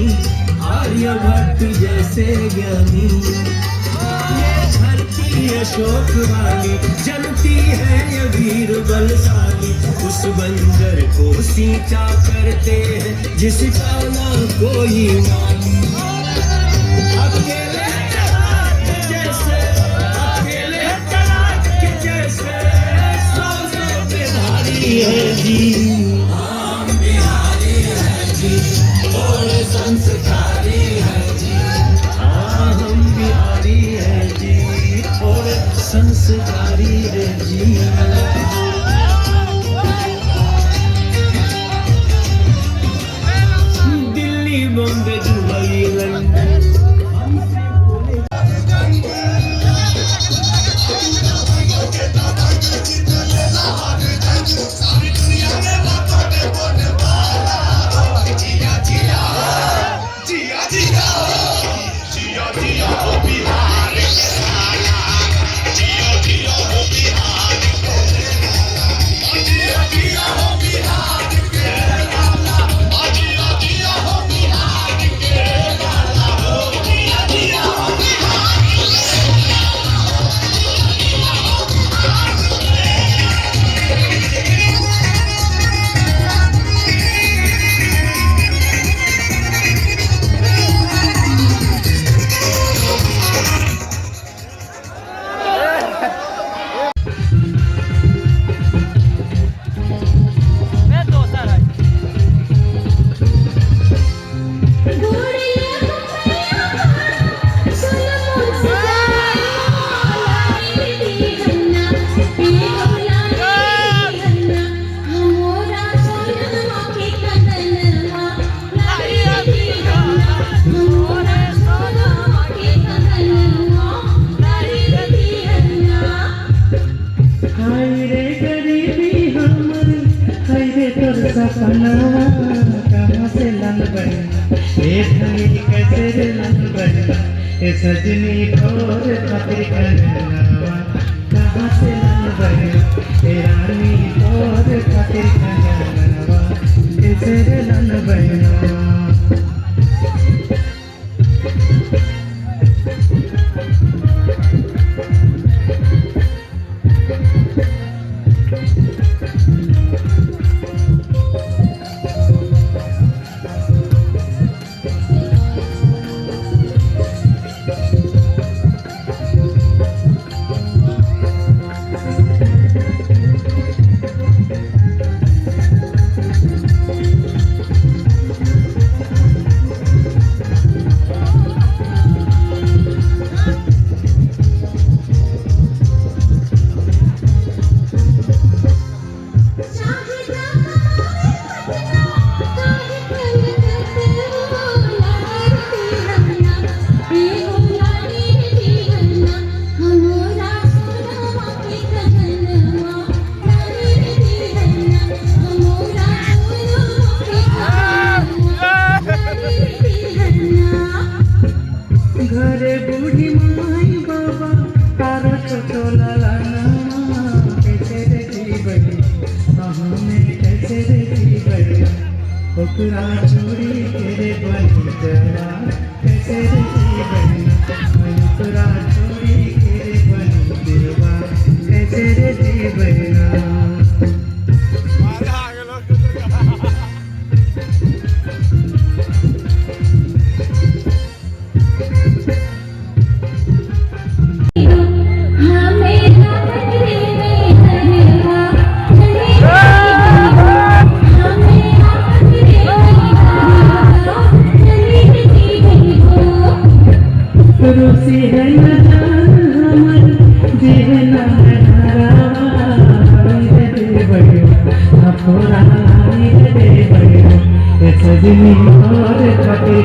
रानी, आर्यभट्ट जैसे ज्ञानी। ये धरती अशोक वाली, जनती है ये वीर बलशाली। उस बंजर को सींचा करते हैं जिसका ना कोई माली। अकेले चलाते जैसे, अकेले चलाते जैसे, सौ पे भारी है जी। हम बिहारी है जी, थोड़े संस्कारी है जी। हाँ हम बिहारी है जी, थोड़े संस्कारी है जी। दिल्ली बॉम्बे दुबई लंदन सपनावा कहाँ से लन बनी, ए धनी कैसे रे लन बनी, ए सजनी और खातिर कंगनवा कहाँ से लन बनी, ए रानी और खातिर कंगनवा कैसे रे लन बनी। घरे बूढ़ी माई बाबा तारो छोटो लालाना कैसे देखी बड़ी हमें कैसे देखी बड़ी ओकरा चोरी तेरे बनी जरा कैसे देखी बड़ी ओकरा चोरी तेरे बनी देवा कैसे देखी बड़ी। रोसी है हमर जीवन दे बड़ो थोड़ा दे बड़ो सजनी और खटे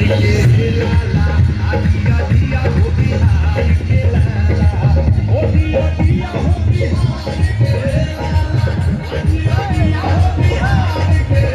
के लाला दिया दिया हो बिहार के लाला ओ दिया दिया हो बिहार के लाला दिया दिया हो बिहार के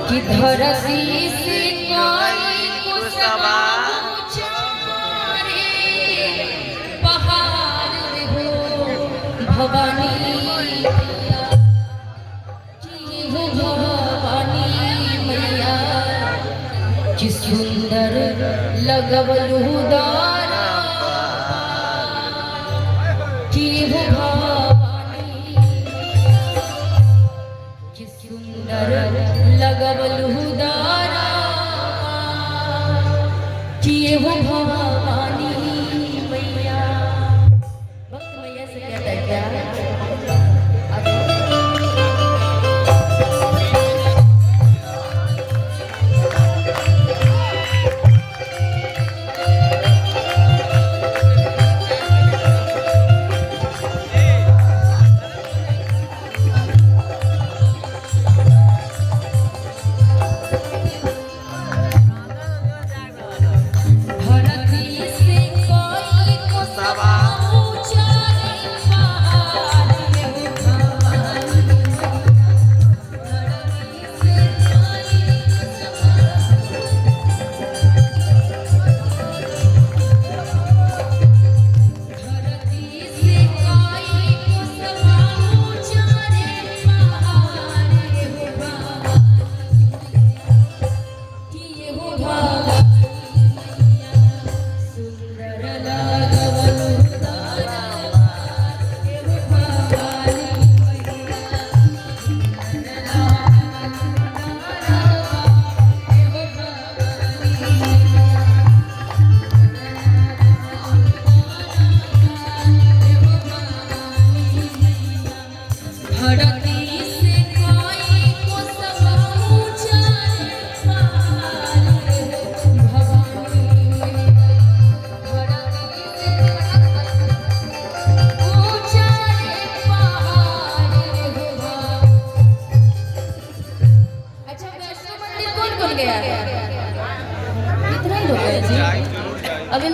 कि धरती से कोई कुसवा पहाड़ हो भवानी कि हो भवानी मैया कि सुंदर लगवलु दारा कि हो भवानी कि सुंदर लगवलु दारा कि हो भवानी मैया। भक्त मैया से कहता है क्या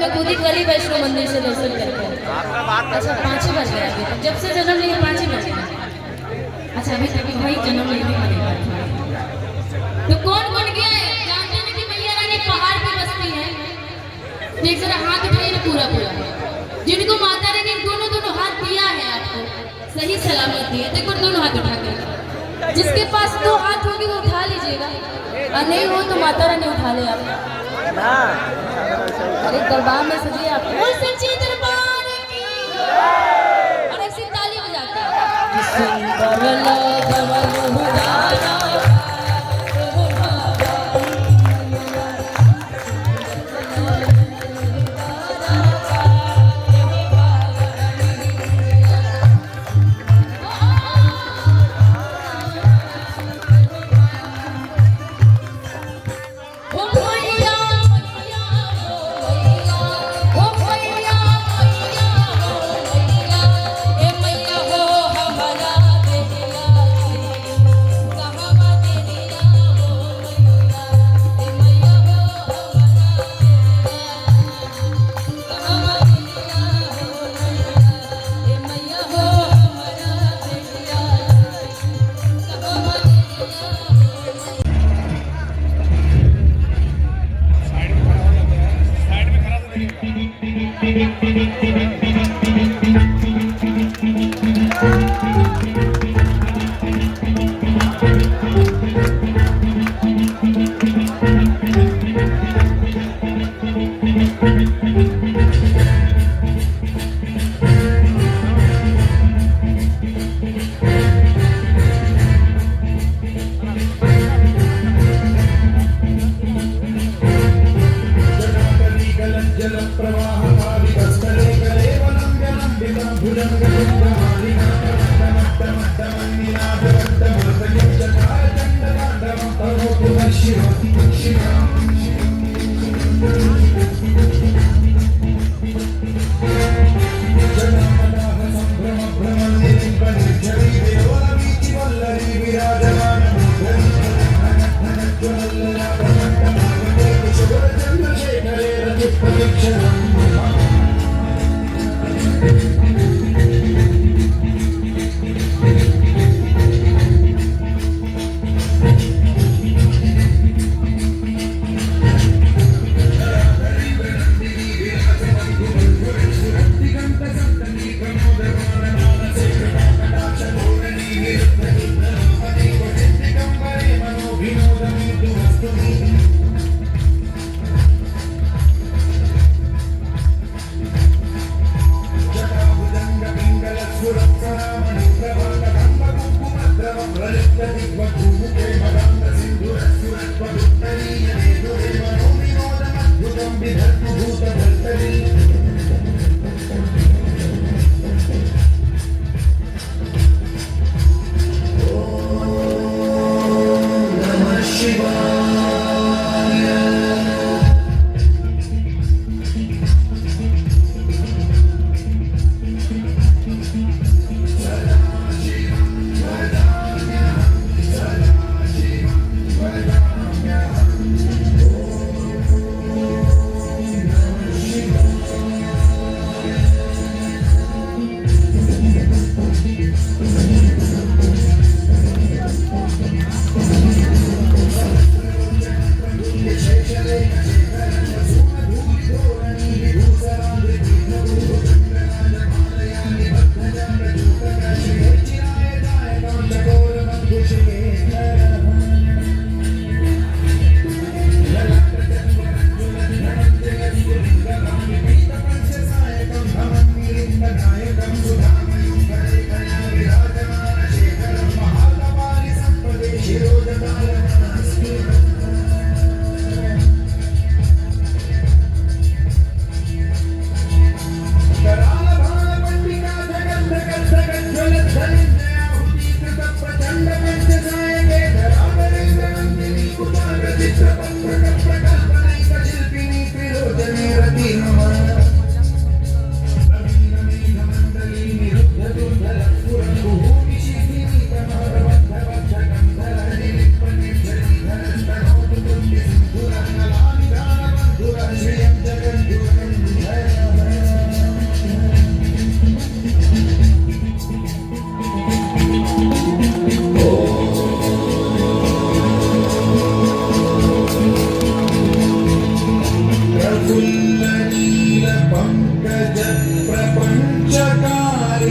मैं खुद ही कल ही वैष्णो मंदिर से दर्शन करके आई। अच्छा 5 ही बज गया अभी तक, जब से जन्म लिया 5 ही बज गया। अच्छा अभी तक भाई जन्म लेने वाली बात है। तो कौन कौन गया है जानते हैं कि मैया रानी पहाड़ पे बसती है। एक जरा हाथ उठाइए ना पूरा पूरा, जिनको माता रानी दोनों दोनों हाथ दिया है आपको सही सलामत दिए, देखो दोनों हाथ उठा के। जिसके पास 2 हाथ होंगे वो उठा लीजिएगा, और नहीं हो तो माता रानी उठा ले आप। अरे दरबार में सजिए आप, बोल सच्चे दरबार की, और ऐसी ताली बजाते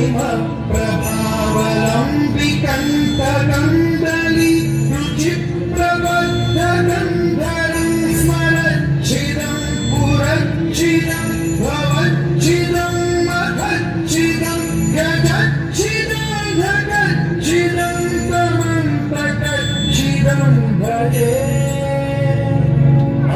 प्रभावलम्बिकण्ठकन्दली रुचिप्रबद्धगन्धरं स्मरच्छिदं पुरच्छिदं भवच्छिदं मखच्छिदं गजच्छिदं धगच्छिदं तमन्तकच्छिदं भजे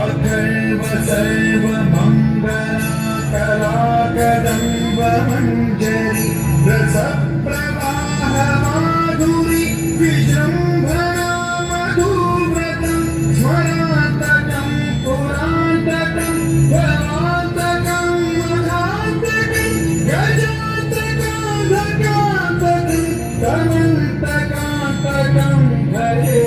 अखर्व सर्वमङ्गलाकलाकदम्बमञ्जरी रसप्रवाह माधुरी विजृम्भणा मधुव्रतं स्मरान्तकं पुरान्तकं भवान्तकं मधान्तकं गजान्तकं धगान्तकं तमन्तकान्तकं भजे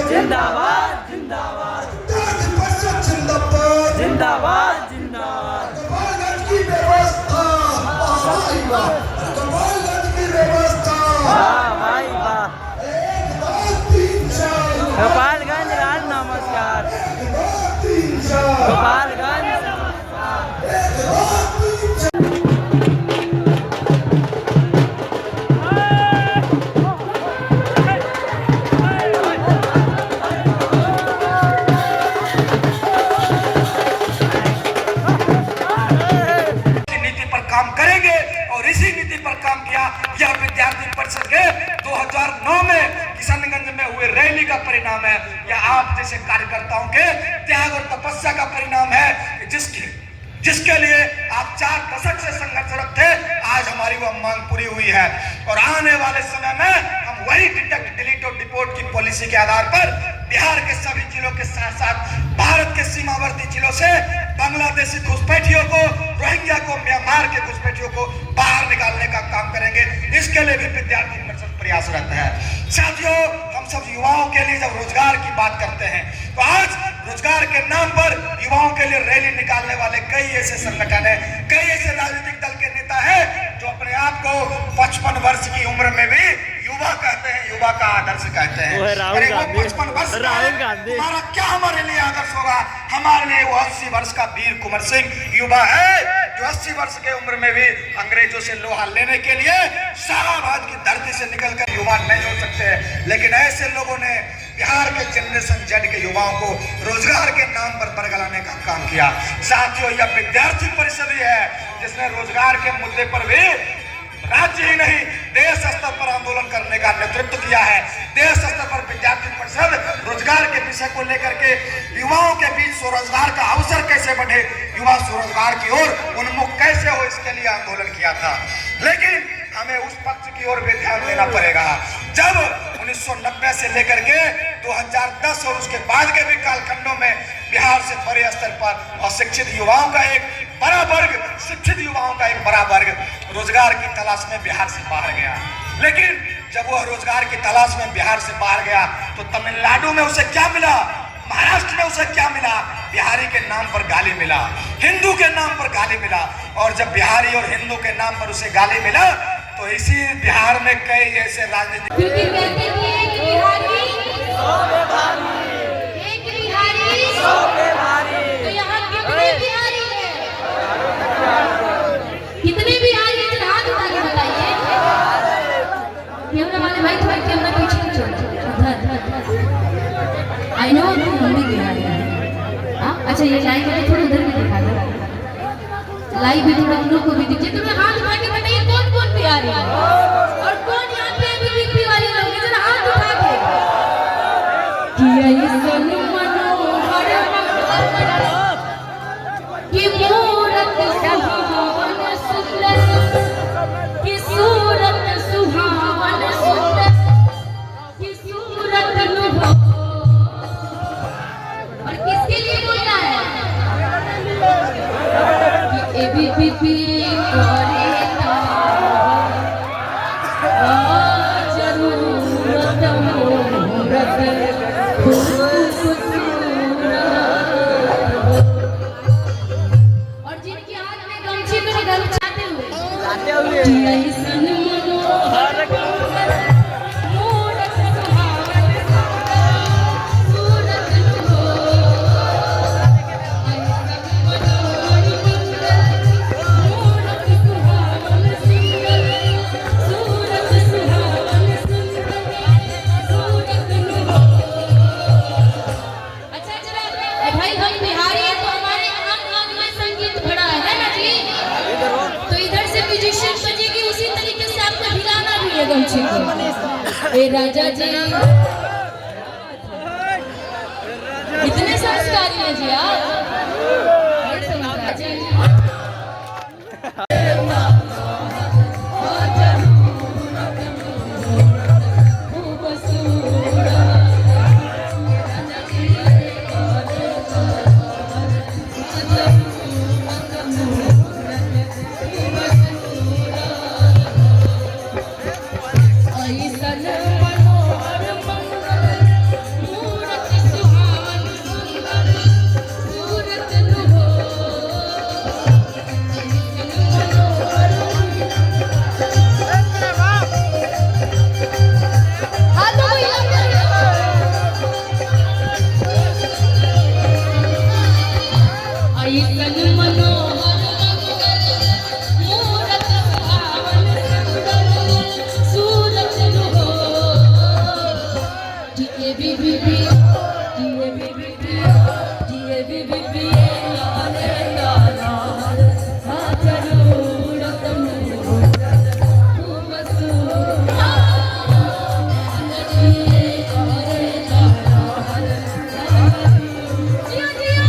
जिंदाबाद जिंदाबाद जिंदाबाद जिंदाबाद गोपालगंज की व्यवस्था गोपालगंज की व्यवस्था वाह भाई वाह एक दो तीन चार गोपालगंज राज नमस्कार तीन चार गोपालगंज काम करेंगे और इसी नीति पर काम किया। यह विद्यार्थी परिषद के 2009 में किशनगंज में हुए रैली का परिणाम है। यह आप जैसे कार्यकर्ताओं के त्याग और तपस्या का परिणाम है, जिसके लिए आप 4 दशक से संघर्षरत थे। आज हमारी वह मांग पूरी हुई है और आने वाले समय में हम वही डिटेक्ट डिलीट और डिपोर्ट की पॉलिसी के आधार पर बिहार के सभी जिलों के साथ साथ भारत के सीमावर्ती जिलों से बांग्लादेशी घुसपैठियों को, रोहिंग्या को, म्यांमार के घुसपैठियों को बाहर निकालने का काम करेंगे। इसके लिए भी विद्यार्थी परिषद प्रयासरत है। साथियों, हम सब युवाओं के लिए जब रोजगार की बात करते हैं तो आज रोजगार के नाम पर युवाओं के लिए रैली निकालने वाले कई ऐसे संगठन है, कई ऐसे राजनीतिक दल के नेता है जो अपने आप को 55 वर्ष की उम्र में भी युवा कहते हैं, युवा का आदर्श कहते हैं। अरे वो 55 वर्ष हमारा क्या हमारे लिए आदर्श होगा? हमारे लिए वो 80 वर्ष का वीर कुंवर सिंह युवा है जो 80 वर्ष के उम्र में भी अंग्रेजों से लोहा लेने के लिए शाहबाद की धरती से निकलकर युवा नहीं हो सकते। लेकिन ऐसे लोगों ने बिहार के जनरेशन जेड के युवाओं को रोजगार के नाम पर बरगलाने का काम किया। साथियों, यह विद्यार्थी परिषद ही है जिसने रोजगार के मुद्दे पर भी राज्य ही नहीं देश स्तर पर आंदोलन करने का नेतृत्व किया है। देश स्तर पर विद्यार्थी परिषद रोजगार के विषय को लेकर के युवाओं के बीच स्वरोजगार का अवसर कैसे बढ़े, युवा स्वरोजगार की ओर उन्मुख कैसे हो, इसके लिए आंदोलन किया था। लेकिन हमें उस पक्ष की ओर भी ध्यान देना पड़ेगा जब 1990 से लेकर के 2010 और उसके बाद के भी कालखंडों में बिहार से बड़े स्तर पर अशिक्षित युवाओं का एक बड़ा वर्ग, शिक्षित युवाओं का एक बड़ा वर्ग रोजगार की तलाश में बिहार से बाहर गया। लेकिन जब वह रोजगार की तलाश में बिहार से बाहर गया तो तमिलनाडु में उसे क्या मिला, महाराष्ट्र में उसे क्या मिला? बिहारी के नाम पर गाली मिला, हिंदू के नाम पर गाली मिला। और जब बिहारी और हिंदू के नाम पर उसे गाली मिला तो इसी बिहार में कई ऐसे राजनीतिक क्योंकि कहते हैं कि एक बिहारी तो यहाँ कितने बिहारी हैं? कितने बिहारी हैं? हाथ उठा के बताइए। कैमरा वाले भाई थोड़ा कैमरा पीछे की छोड़ आई नो हम भी बिहारी हैं। हाँ अच्छा ये लाइव वाले थोड़ा उधर भी दिखा दो, लाइव भी थोड़ा उन लोग को भी दीजिए। तो मैं हाथ उठा के बताइए कौन कौन बिहारी है और कौन यहाँ पे एबीवीपी वाले लोग हैं, जरा हाथ उठा के किया ये सोनू मनोहर की मूरत सुहावन सुंदर, की सूरत सुहावन सुंदर, की सूरत लुभो। और किसके लिए बोलना है कि एबीवीपी करेगा जरूरत मूरत और जिनके हाथ में गमछी में गमछाते हुए जाते हुए ऐसन मनोहर मूरत सुहावन सूरत लुभो। ऐसन मनोहर मूरत सुहावन सुंदर, सूरत सुहावन सुंदर, सूरत लुभो। अच्छा जरा भाई हम बिहारी हैं तो हमारे अंग अंग में संगीत भरा है ना जी। तो इधर से म्यूजिशियन बजेगी उसी तरीके से आपको हिलाना भी है गमछी को। ए राजा जी इतने संस्कारी हैं जी आप। बड़े संस्कारी जी। ऐसन मनोहर मंगल मूरत सुहावन सुंदर, सूरत लुभो। ऐसन मनोहर हाथों को हिलाते रहो। ऐसन मनोहर मंगल मूरत सुहावन सुंदर, सूरत लुभो। एबीवीपी लाले लाला जरूरत मूरत खूबसूरत जिया जिया।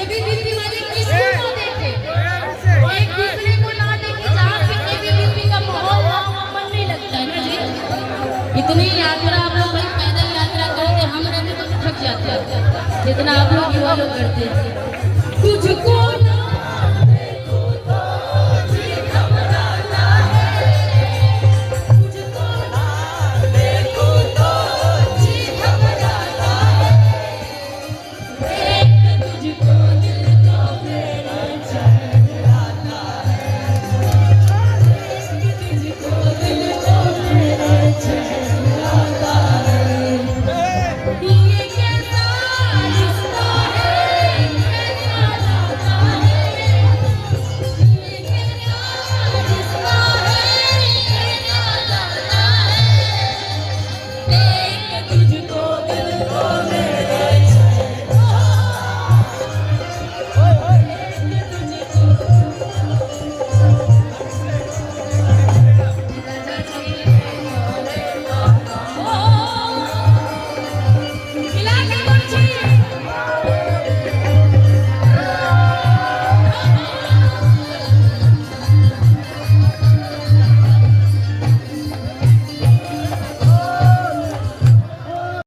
एबीवीपी वाले किसको ना देखे, एक दूसरे को ना देखे। जहाँ पे एबीवीपी का माहौल ना हो मन नहीं लगता है ना जी। इतनी यात्रा आप लोग भाई पैदल यात्रा करते, हम रहते तो थक जाते हैं जितना आप लोग युवा लोग करते हैं। तुझको